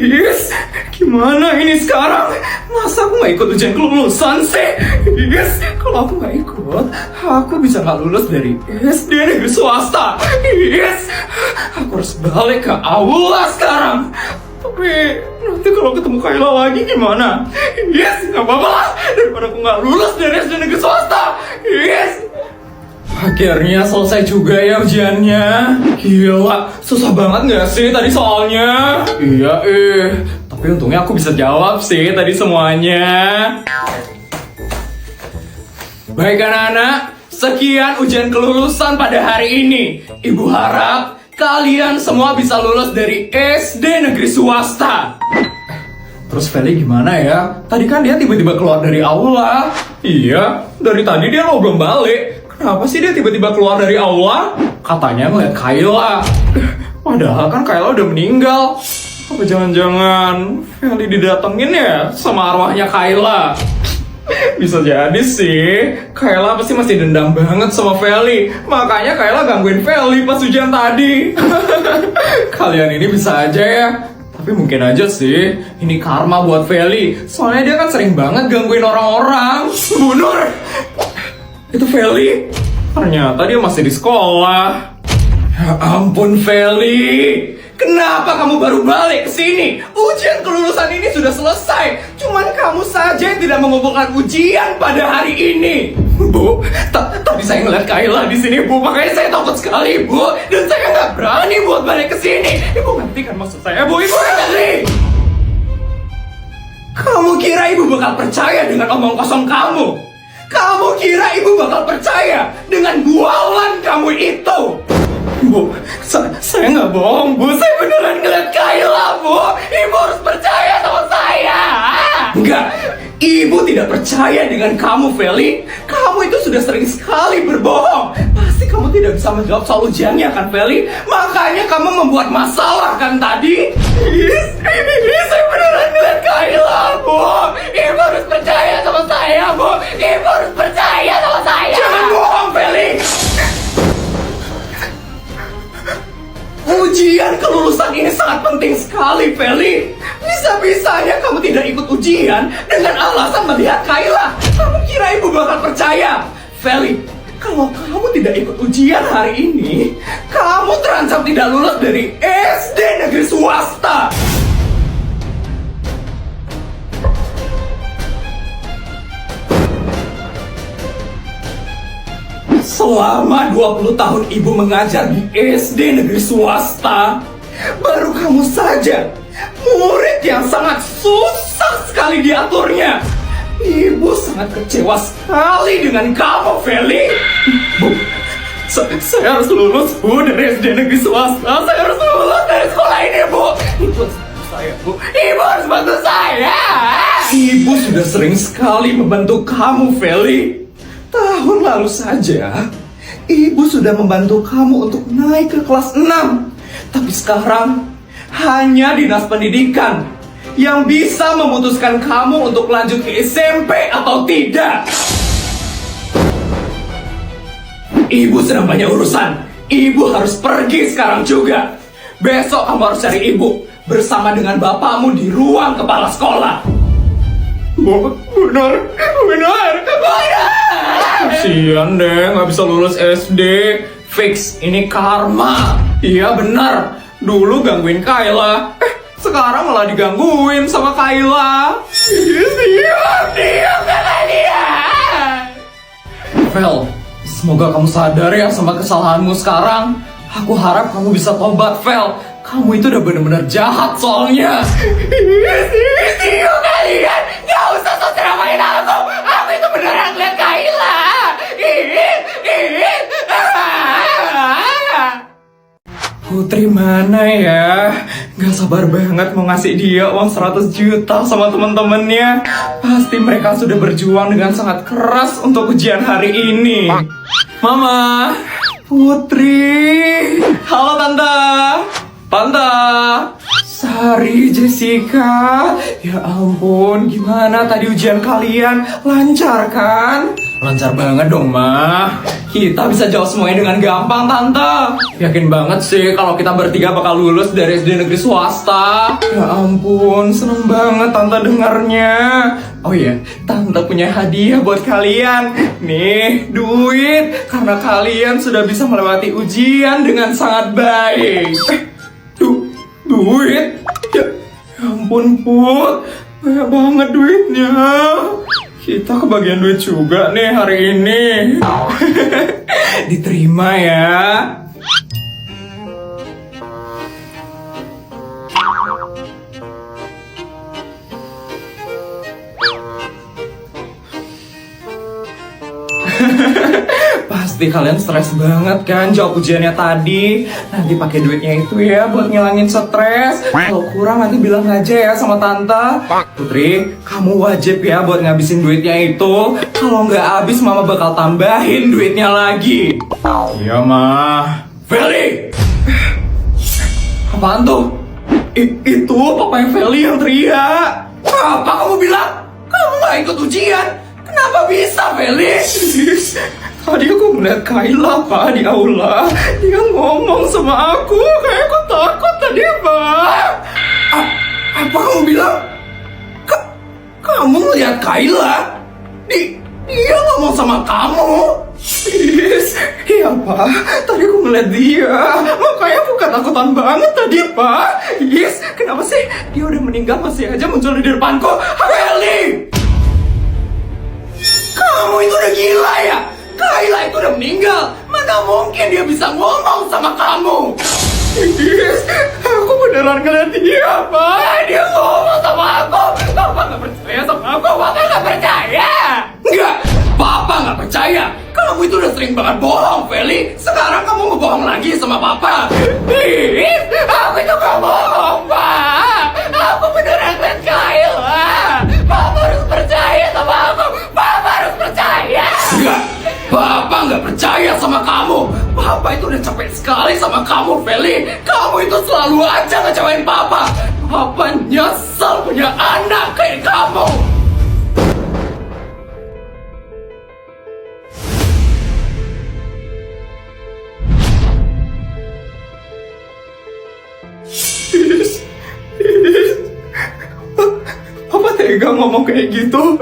Yes, gimana ini sekarang? Masa aku gak ikut ujian kelulusan sih? Yes, kalau aku gak ikut, aku bisa gak lulus dari SD negeri swasta. Yes, aku harus balik ke aula sekarang. Tapi nanti kalau ketemu Kayla lagi gimana? Yes, gak apa-apa lah, daripada aku gak lulus dari SD negeri swasta. Yes. Akhirnya selesai juga ya ujiannya. Gila, susah banget gak sih tadi soalnya? Iya tapi untungnya aku bisa jawab sih tadi semuanya. Baik anak-anak, sekian ujian kelulusan pada hari ini. Ibu harap kalian semua bisa lulus dari SD negeri swasta. Terus Feli gimana ya? Tadi kan dia tiba-tiba keluar dari aula. Iya, dari tadi dia lo belum balik. Kenapa sih dia tiba-tiba keluar dari aula? Katanya ngeliat Kayla. Padahal kan Kayla udah meninggal. Apa jangan-jangan Feli didatengin ya sama arwahnya Kayla? Bisa jadi sih. Kayla pasti masih dendam banget sama Feli. Makanya Kayla gangguin Feli pas ujian tadi. Kalian ini bisa aja ya. Tapi mungkin aja sih ini karma buat Feli. Soalnya dia kan sering banget gangguin orang-orang. Bu Nur, itu Feli. Ternyata dia masih di sekolah. Ya ampun Feli, kenapa kamu baru balik ke sini? Ujian kelulusan ini sudah selesai. Cuman kamu saja yang tidak mengumpulkan ujian pada hari ini. Bu, tadi saya ngeliat Kayla di sini, Bu. Makanya saya takut sekali, Bu. Dan saya nggak berani buat balik ke sini. Ibu ngerti kan maksud saya, Bu? Ibu ngerti? Kamu kira ibu bakal percaya dengan omong kosong kamu? Kamu kira ibu bakal percaya dengan bualan kamu itu? Bu, saya nggak bohong, Bu. Saya beneran ngeliat Kayla, Bu. Ibu harus percaya sama saya. Enggak, ibu tidak percaya dengan kamu, Feli. Kamu itu sudah sering sekali berbohong. Pasti kamu tidak bisa menjawab soal ujiannya, kan, Feli? Makanya kamu membuat masalah, kan, tadi? Saya beneran ngeliat Kayla, Bu. Ibu harus percaya sama saya, Bu. Ibu harus percaya sama saya. Jangan bohong, Feli. Ujian kelulusan ini sangat penting sekali, Feli. Bisa-bisanya kamu tidak ikut ujian dengan alasan melihat Kayla. Kamu kira ibu bakal percaya? Feli, kalau kamu tidak ikut ujian hari ini, kamu terancam tidak lulus dari SD negeri swasta. Selama 20 tahun ibu mengajar di SD negeri swasta, baru kamu saja murid yang sangat susah sekali diaturnya. Ibu sangat kecewa sekali dengan kamu, Feli. Bu, saya harus lulus, Bu, dari SD negeri swasta. Saya harus lulus dari sekolah ini, Bu. Ibu harus bantu saya, Bu. Ibu harus bantu saya. Ibu sudah sering sekali membantu kamu, Feli. Tahun lalu saja, ibu sudah membantu kamu untuk naik ke kelas 6. Tapi sekarang, hanya dinas pendidikan yang bisa memutuskan kamu untuk lanjut ke SMP atau tidak. Ibu sedang banyak urusan. Ibu harus pergi sekarang juga. Besok kamu harus cari ibu bersama dengan bapakmu di ruang kepala sekolah. Benar. Kasian deh, nggak bisa lulus SD. Fix, ini karma. Iya benar, dulu gangguin Kayla. Sekarang malah digangguin sama Kayla. Diam kalian. Vel, semoga kamu sadar ya sama kesalahanmu sekarang. Aku harap kamu bisa tobat, Vel. Kamu itu udah benar-benar jahat soalnya. Diam kalian. Gak usah seramain aku. Aku itu beneran ngeliat Kayla. Putri mana ya? Gak sabar banget mau ngasih dia uang 100 juta sama teman-temannya. Pasti mereka sudah berjuang dengan sangat keras untuk ujian hari ini. Mama, Putri. Halo Tante. Tante, Sari, Jessica. Ya ampun, gimana tadi ujian kalian? Lancar kan? Lancar banget dong, Ma. kita bisa jawab semuanya dengan gampang, Tante. Yakin banget sih kalau kita bertiga bakal lulus dari SD negeri swasta. Ya ampun, seneng banget Tante dengarnya. Oh iya, Tante punya hadiah buat kalian. Nih, duit. Karena kalian sudah bisa melewati ujian dengan sangat baik. Duit? Ya ampun, Put. Banyak banget duitnya. Kita kebagian duit juga nih hari ini. Diterima ya. Pasti kalian stres banget kan jawab ujiannya tadi. Nanti pakai duitnya itu ya buat ngilangin stres. Kalau kurang nanti bilang aja ya sama Tante. Putri, kamu wajib ya buat ngabisin duitnya itu. Kalau nggak habis mama bakal tambahin duitnya lagi. Iya mah. Feli! Apaan tuh? Itu papanya Feli yang teriak. Apa kamu bilang? Kamu nggak ikut ujian? Kenapa bisa, Feli? Tadi aku melihat Kayla, Pak, di aula. Dia ngomong sama aku, kayak aku takut tadi, Pak. Apa kamu bilang? Kamu melihat Kayla? Dia ngomong sama kamu? Iya, Pak. Tadi aku melihat dia. Makanya aku ketakutan banget tadi, Pak. Kenapa sih? Dia udah meninggal masih aja muncul di depanku. Feli! Kamu itu udah gila ya? Kayla itu udah meninggal. Mana mungkin dia bisa ngomong sama kamu? Aku beneran ngeliat dia, Pak. Dia ngomong sama aku. Papa gak percaya sama aku. Papa gak percaya. Enggak, Papa gak percaya. Kamu itu udah sering banget bohong, Feli. Sekarang kamu ngebohong lagi sama Papa. Aku itu gak bohong, Pak. Aku beneran ngeliat Kayla. Papa harus percaya sama aku. Papa harus percaya. Enggak, Papa nggak percaya sama kamu. Papa itu udah capek sekali sama kamu, Feli. Kamu itu selalu aja ngecewain Papa. Papa nyesel punya anak kayak kamu. Papa tega ngomong kayak gitu.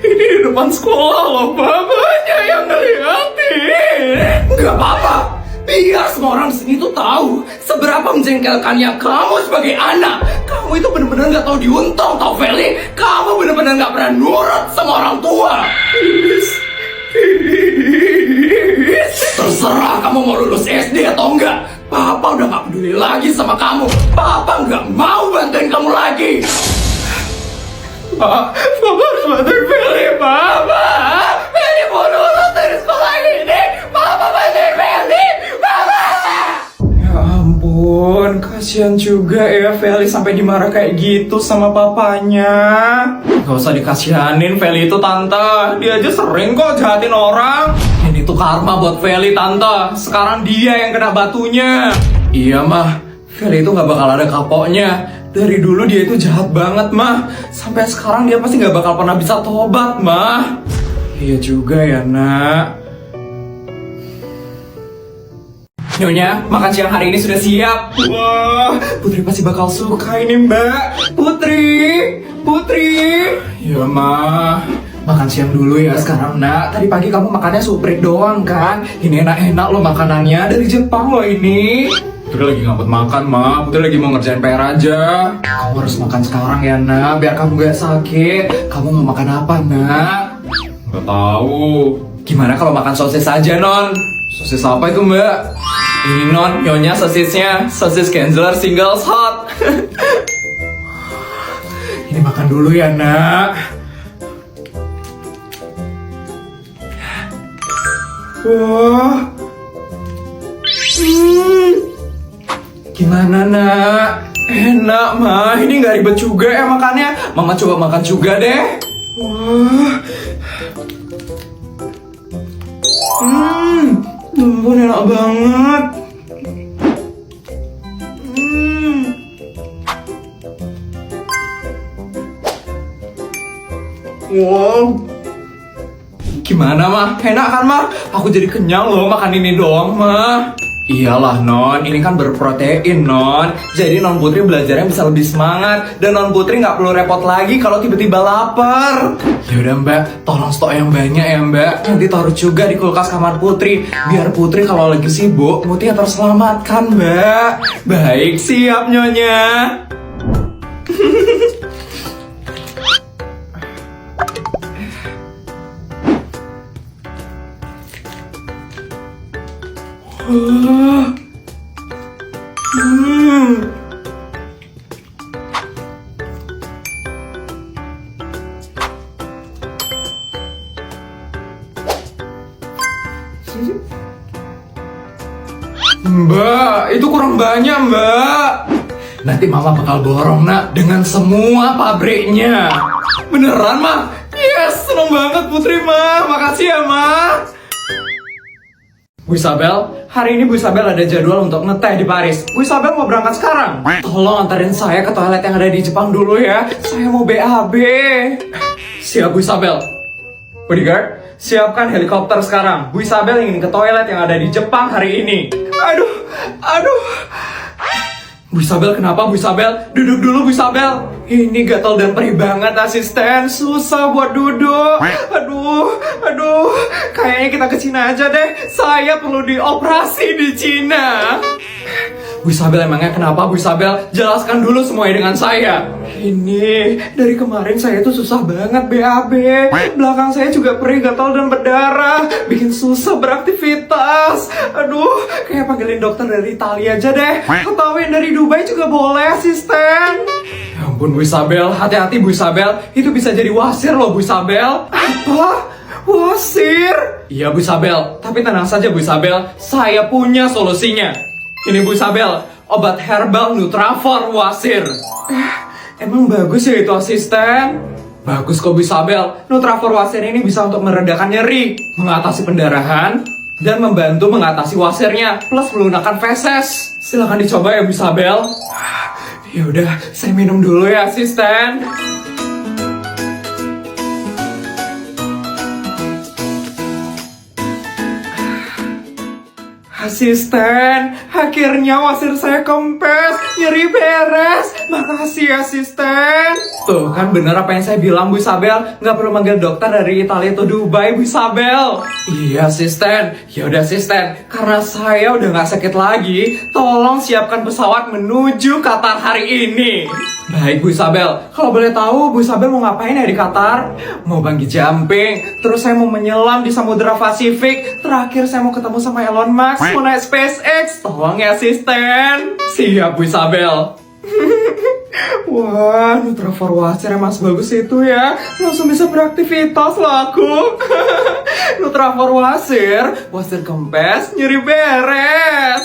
Ini di depan sekolah loh, Papanya yang ngeliatin. Gak apa-apa. Biar semua orang di sini tuh tahu seberapa menjengkelkannya kamu sebagai anak. Kamu itu bener-bener gak tahu diuntung, tau Feli. Kamu bener-bener gak pernah nurut sama orang tua. Terserah kamu mau lulus SD atau enggak. Papa udah gak peduli lagi sama kamu. Papa gak mau bantuin kamu lagi. Papa harus bantuin Feli, Papa. Feli mau lulus dari sekolah ini. Papa bantuin Feli, Papa. Ya ampun, kasihan juga ya Feli sampai dimarah kayak gitu sama papanya. Gak usah dikasihanin Feli itu, Tante. Dia aja sering kok jahatin orang. Ini tuh karma buat Feli, Tante. Sekarang dia yang kena batunya. Iya mah, Feli itu gak bakal ada kapoknya. Dari dulu dia itu jahat banget, Mah. Sampai sekarang dia pasti gak bakal pernah bisa tobat, Mah. Iya juga ya, Nak. Nyonya, makan siang hari ini sudah siap. Wah, Putri pasti bakal suka ini, Mbak. Putri. Ya, Mah. Makan siang dulu ya sekarang, Nak. Tadi pagi kamu makannya suprit doang, kan? Ini enak-enak loh makanannya. Dari Jepang loh ini. Putri lagi ngambek makan, Ma. Putri lagi mau ngerjain PR aja. Kamu harus makan sekarang ya, Nak. Biar kamu gak sakit. Kamu mau makan apa, Nak? Gak tahu. Gimana kalau makan sosis aja, Non? Sosis apa itu, Mbak? Ini, Non. Nyonya sosisnya. Sosis Gensler Singles Hot. Ini makan dulu ya, Nak. Wah. Gimana, Nak? Enak, Mah. Ini gak ribet juga ya makannya. Mama coba makan juga deh. Wah. Ampun, enak banget. Wow. Gimana mah? Enak kan mah? Aku jadi kenyang loh makan ini doang mah. Iyalah non, ini kan berprotein non. Jadi non Putri belajarnya bisa lebih semangat. Dan non Putri nggak perlu repot lagi kalau tiba-tiba lapar. Yaudah mbak, tolong stok yang banyak ya mbak. Nanti taruh juga di kulkas kamar Putri. Biar Putri kalau lagi sibuk, Putri terselamatkan mbak. Baik, siap nyonya. Mbak, itu kurang banyak mbak. Nanti mama bakal borong nak dengan semua pabriknya. Beneran mah? Yes, seneng banget Putri mah. Makasih ya mah. Bu Isabel, hari ini Bu Isabel ada jadwal untuk ngeteh di Paris. Bu Isabel mau berangkat sekarang. Tolong antarin saya ke toilet yang ada di Jepang dulu ya. Saya mau BAB. Siap Bu Isabel. Bodyguard, siapkan helikopter sekarang. Bu Isabel ingin ke toilet yang ada di Jepang hari ini. Aduh. Bu Isabel kenapa Bu Isabel? Duduk dulu Bu Isabel. Ini gatal dan perih banget asisten. Susah buat duduk. Aduh. Kayaknya kita ke Cina aja deh. Saya perlu dioperasi di Cina. Bu Isabel emangnya kenapa Bu Isabel? Jelaskan dulu semuanya dengan saya. Ini dari kemarin saya tuh susah banget BAB. Belakang saya juga perih, gatal dan berdarah. Bikin susah beraktivitas. Aduh, kayak panggilin dokter dari Italia aja deh. Atau yang dari Dubai juga boleh asisten. Ya ampun Bu Isabel, hati-hati Bu Isabel. Itu bisa jadi wasir loh Bu Isabel. Apa? Wasir? Iya Bu Isabel, tapi tenang saja Bu Isabel. Saya punya solusinya. Ini Bu Isabel, obat herbal Nutrafor Wasir. Emang bagus ya itu asisten? Bagus kok Bu Isabel. Nutrafor Wasir ini bisa untuk meredakan nyeri, mengatasi pendarahan, dan membantu mengatasi wasirnya, plus melunakkan feses. Silahkan dicoba ya Bu Isabel. Yaudah, saya minum dulu ya asisten. Asisten, akhirnya wasir saya kempes, nyeri beres. Makasih asisten. Tuh kan bener apa yang saya bilang Bu Isabel. Nggak perlu manggil dokter dari Italia atau Dubai Bu Isabel. Iya asisten. Yaudah asisten, karena saya udah nggak sakit lagi, tolong siapkan pesawat menuju Qatar hari ini. Baik Bu Isabel, kalau boleh tahu Bu Isabel mau ngapain ya di Qatar? Mau bungee jumping, terus saya mau menyelam di Samudra Pasifik, terakhir saya mau ketemu sama Elon Musk, mau naik SpaceX. Tolong ya asisten. Siap Bu Isabel. Wah, Nutrafor Wasir emang sebagus itu ya. Langsung bisa beraktivitas lah aku. Nutrafor Wasir, wasir kempes, nyeri beres.